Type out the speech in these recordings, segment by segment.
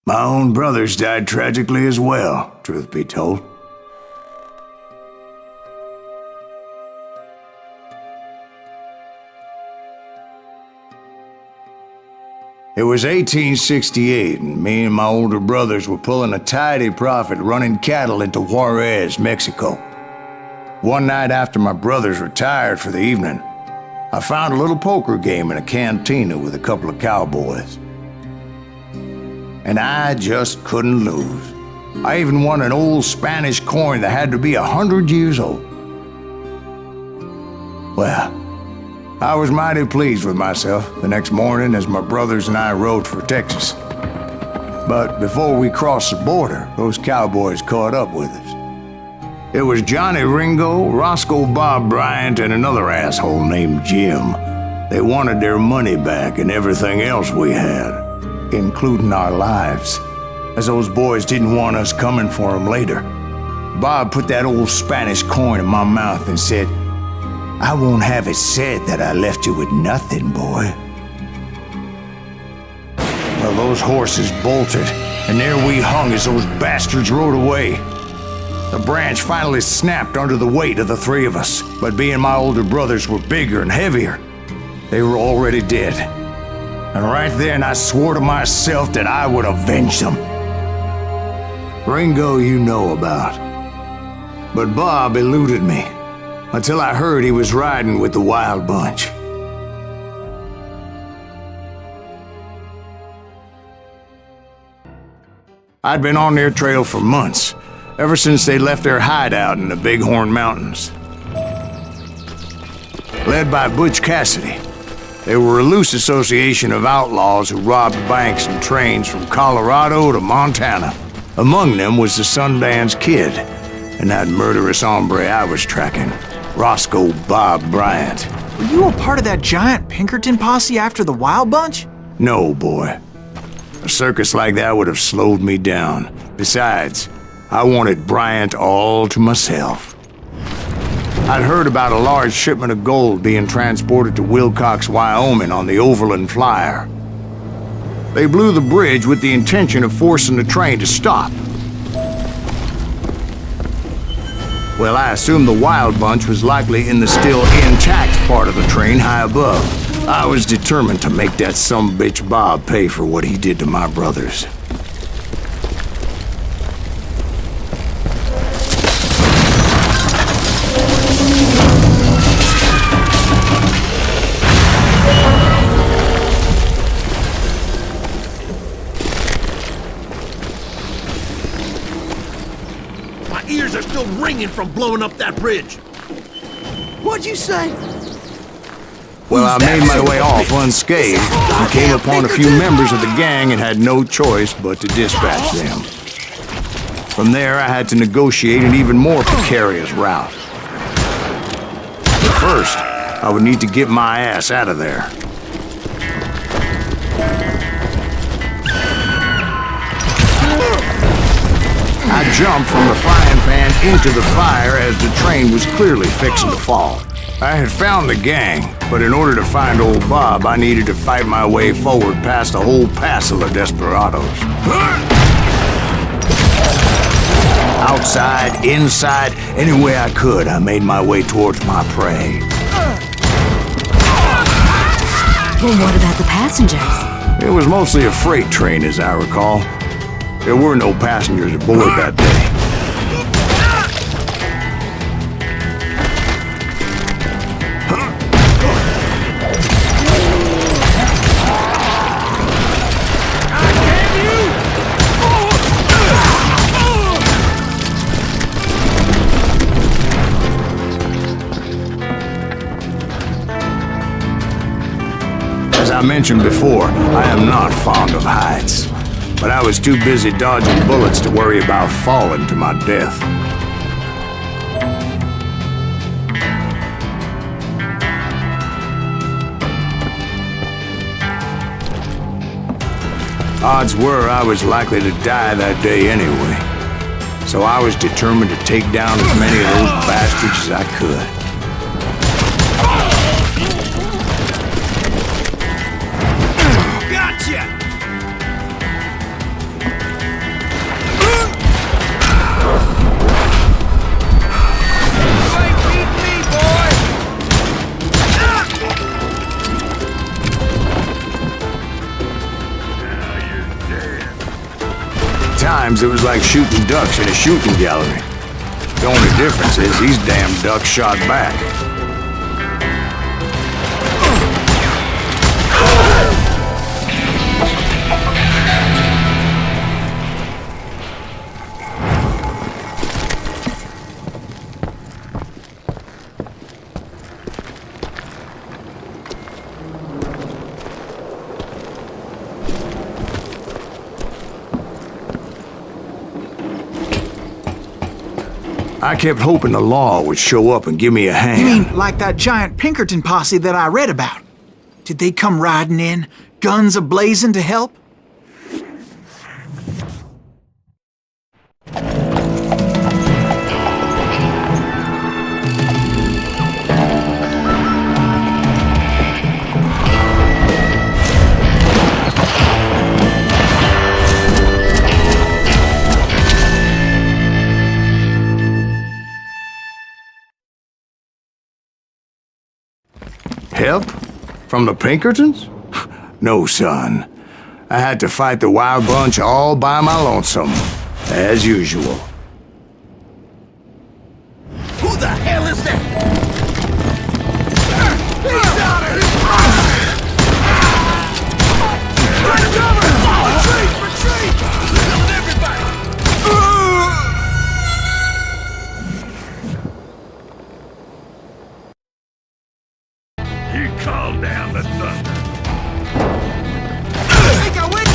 My own brothers died tragically as well, truth be told. It was 1868, and me and my older brothers were pulling a tidy profit running cattle into Juarez, Mexico. One night after my brothers retired for the evening, I found a little poker game in a cantina with a couple of cowboys. And I just couldn't lose. I even won an old Spanish coin that had to be 100 years old. Well, I was mighty pleased with myself the next morning as my brothers and I rode for Texas. But before we crossed the border, those cowboys caught up with us. It was Johnny Ringo, Roscoe Bob Bryant, and another asshole named Jim. They wanted their money back and everything else we had, including our lives, as those boys didn't want us coming for them later. Bob put that old Spanish coin in my mouth and said, "I won't have it said that I left you with nothing, boy." Well, those horses bolted, and there we hung as those bastards rode away. The branch finally snapped under the weight of the three of us, but being my older brothers were bigger and heavier, they were already dead. And right then I swore to myself that I would avenge them. Ringo you know about, but Bob eluded me until I heard he was riding with the Wild Bunch. I'd been on their trail for months, ever since they left their hideout in the Bighorn Mountains. Led by Butch Cassidy, they were a loose association of outlaws who robbed banks and trains from Colorado to Montana. Among them was the Sundance Kid, and that murderous hombre I was tracking, Roscoe Bob Bryant. Were you a part of that giant Pinkerton posse after the Wild Bunch? No, boy. A circus like that would have slowed me down. Besides, I wanted Bryant all to myself. I'd heard about a large shipment of gold being transported to Wilcox, Wyoming on the Overland Flyer. They blew the bridge with the intention of forcing the train to stop. Well, I assumed the Wild Bunch was likely in the still intact part of the train high above. I was determined to make that sumbitch Bob pay for what he did to my brothers. My ears are still ringing from blowing up that bridge. What'd you say? Well, I made my way off unscathed and came upon a few members of the gang and had no choice but to dispatch them. From there, I had to negotiate an even more precarious route. But first, I would need to get my ass out of there. I jumped from the frying pan into the fire as the train was clearly fixing to fall. I had found the gang, but in order to find old Bob, I needed to fight my way forward past a whole passel of desperados. Outside, inside, any way I could, I made my way towards my prey. Well, what about the passengers? It was mostly a freight train, as I recall. There were no passengers aboard that day. As I mentioned before, I am not fond of heights, but I was too busy dodging bullets to worry about falling to my death. Odds were I was likely to die that day anyway, so I was determined to take down as many of those bastards as I could. times it was like shooting ducks in a shooting gallery. The only difference is these damn ducks shot back. I kept hoping the law would show up and give me a hand. You mean like that giant Pinkerton posse that I read about? Did they come riding in, guns a-blazing to help? Help? From the Pinkertons? No, son. I had to fight the wild bunch all by my lonesome, as usual. Who the hell is that? He's out of here! Run cover! Retreat! Retreat! Killing everybody! You called down the thunder. Think I went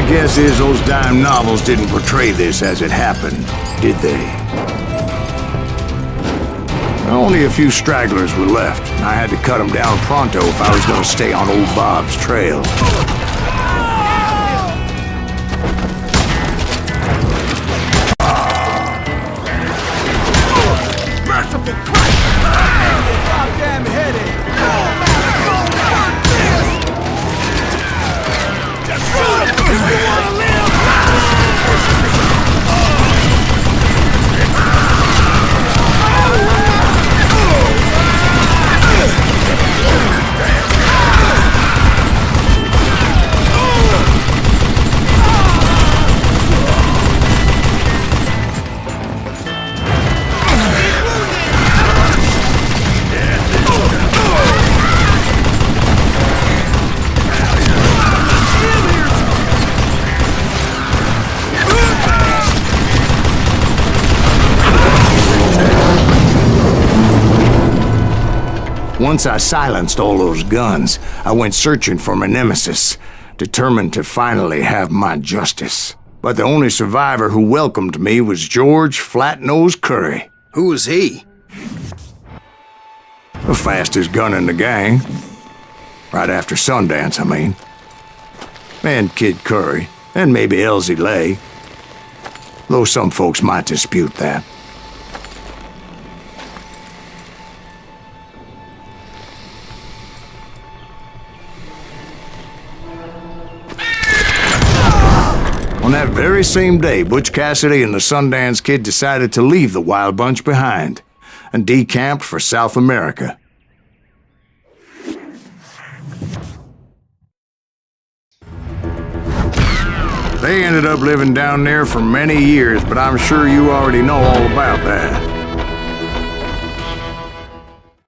Guess is those dime novels didn't portray this as it happened, did they? Only a few stragglers were left. I had to cut them down pronto if I was going to stay on old Bob's trail. merciful Christ! Goddamn headache! Once I silenced all those guns, I went searching for my nemesis, determined to finally have my justice. But the only survivor who welcomed me was George Flat-Nosed Curry. Who was he? The fastest gun in the gang. Right after Sundance, I mean. And Kid Curry, and maybe Elsie Lay. Though some folks might dispute that. On that very same day, Butch Cassidy and the Sundance Kid decided to leave the Wild Bunch behind and decamped for South America. They ended up living down there for many years, but I'm sure you already know all about that.